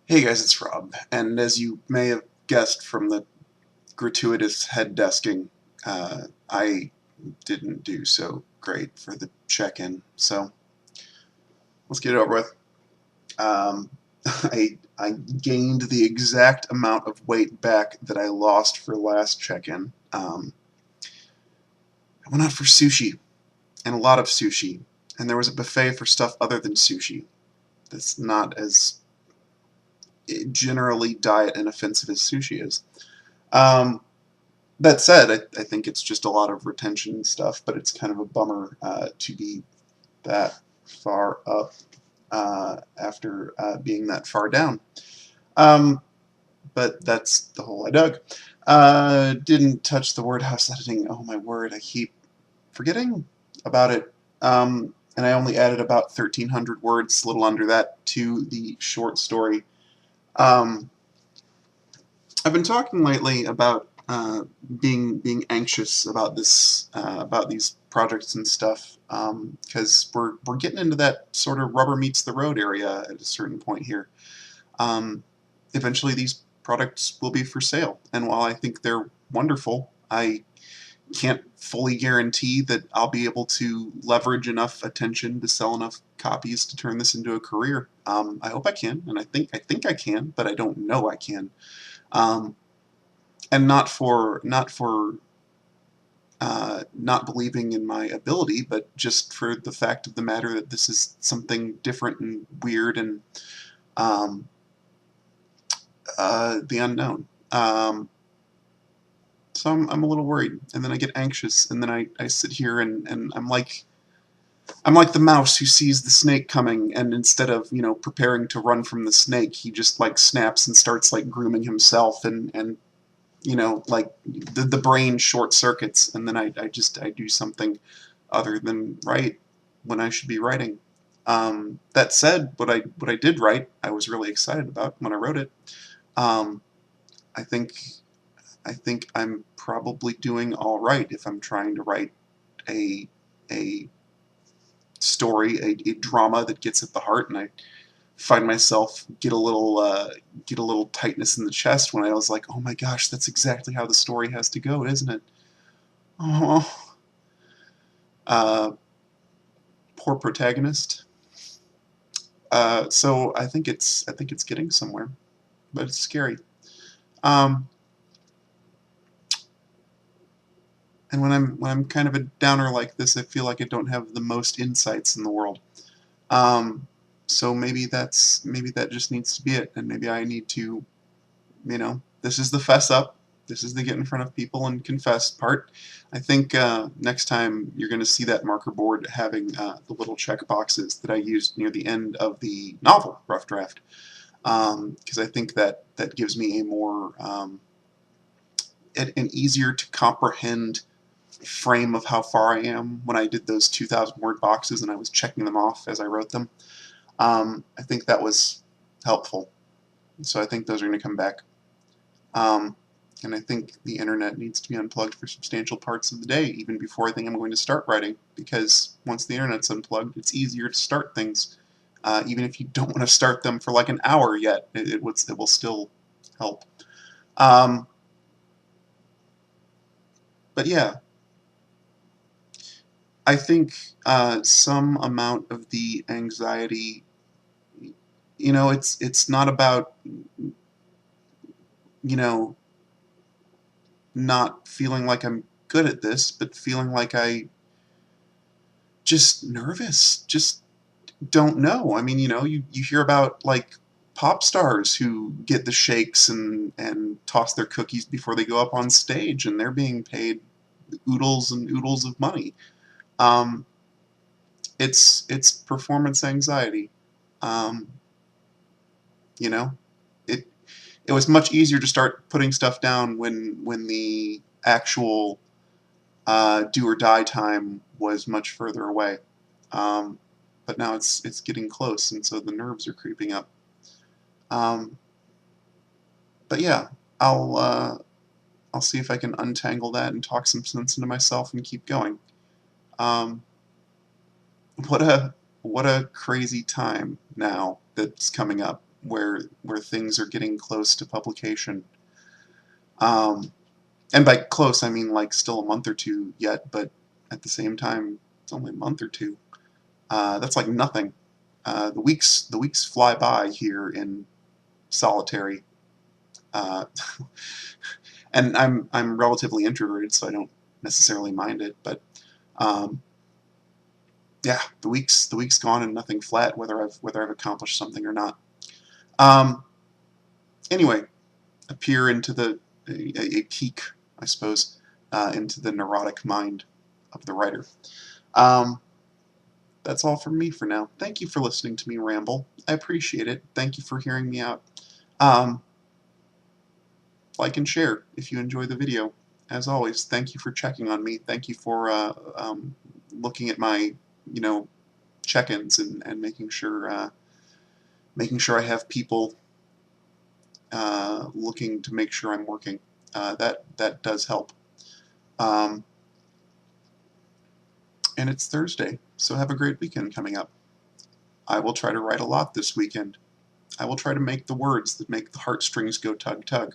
Hey guys, it's Rob, and as you may have guessed from the gratuitous head desking, I didn't do so great for the check-in, so let's get it over with. Um, I gained the exact amount of weight back that I lost for last check-in. I went out for sushi, and a lot of sushi, and there was a buffet for stuff other than sushi. That's not as generally diet inoffensive as sushi is. Um, That said, I think it's just a lot of retention stuff, but it's kind of a bummer to be that far up after being that far down. Um, but that's the hole I dug. Didn't touch the Wordhaus editing. Oh my word, I keep forgetting about it. And I only added about 1,300 words, a little under that, to the short story. Um, I've been talking lately about being anxious about this about these projects and stuff because we're getting into that sort of rubber meets the road area at a certain point here. Um, Eventually, these products will be for sale, and while I think they're wonderful, I can't fully guarantee that I'll be able to leverage enough attention to sell enough copies to turn this into a career. I hope I can, and I think I can, but I don't know I can. Um, and not believing in my ability, but just for the fact of the matter that this is something different and weird and um, the unknown. So I'm a little worried, and then I get anxious, and then I sit here and I'm like the mouse who sees the snake coming, and instead of preparing to run from the snake, he just like snaps and starts like grooming himself and like the brain short circuits, and then I do something other than write when I should be writing. That said, what I did write, I was really excited about when I wrote it. Um, I think I think I'm probably doing all right if I'm trying to write a a story, a drama that gets at the heart, and I find myself get a little tightness in the chest when I was like, oh my gosh, that's exactly how the story has to go, isn't it? Oh, uh, poor protagonist. So I think it's getting somewhere, but it's scary. Um, and when I'm kind of a downer like this, I feel like I don't have the most insights in the world. Um, so maybe that just needs to be it, and maybe I need to this is the fess up. This is the get in front of people and confess part. I think next time you're going to see that marker board having the little check boxes that I used near the end of the novel rough draft, because I think that gives me a more an easier to comprehend frame of how far I am when I did those 2,000 word boxes and I was checking them off as I wrote them. I think that was helpful. So I think those are going to come back. Um, and I think the internet needs to be unplugged for substantial parts of the day, even before I think I'm going to start writing, because once the internet's unplugged, it's easier to start things. Even if you don't want to start them for like an hour yet, it will still help. Um, but yeah, I think some amount of the anxiety, it's not about you know not feeling like I'm good at this, but feeling like I just nervous, just don't know. I mean, you hear about like pop stars who get the shakes and toss their cookies before they go up on stage, and they're being paid oodles and oodles of money. Um, it's performance anxiety. Um, you know, it it was much easier to start putting stuff down when the actual do or die time was much further away. Um, but now it's getting close, and so the nerves are creeping up. Um, but yeah, I'll uh, I'll see if I can untangle that and talk some sense into myself and keep going. Um, what a what a crazy time now that's coming up where things are getting close to publication. And by close, I mean like still a month or two yet, but at the same time, it's only a month or two. That's like nothing. The weeks fly by here in solitary, uh, and I'm relatively introverted, so I don't necessarily mind it. But um, yeah, the weeks gone and nothing flat, whether I've accomplished something or not. Um, anyway, a peer into a peek, I suppose, into the neurotic mind of the writer. Um, that's all from me for now. Thank you for listening to me ramble. I appreciate it. Thank you for hearing me out. Um, like and share if you enjoy the video. As always, thank you for checking on me. Thank you for looking at my, check-ins and making sure I have people looking to make sure I'm working. That does help. And it's Thursday, so have a great weekend coming up. I will try to write a lot this weekend. I will try to make the words that make the heartstrings go tug tug.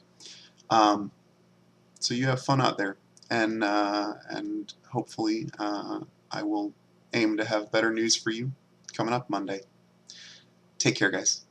So you have fun out there, and hopefully I will aim to have better news for you coming up Monday. Take care, guys.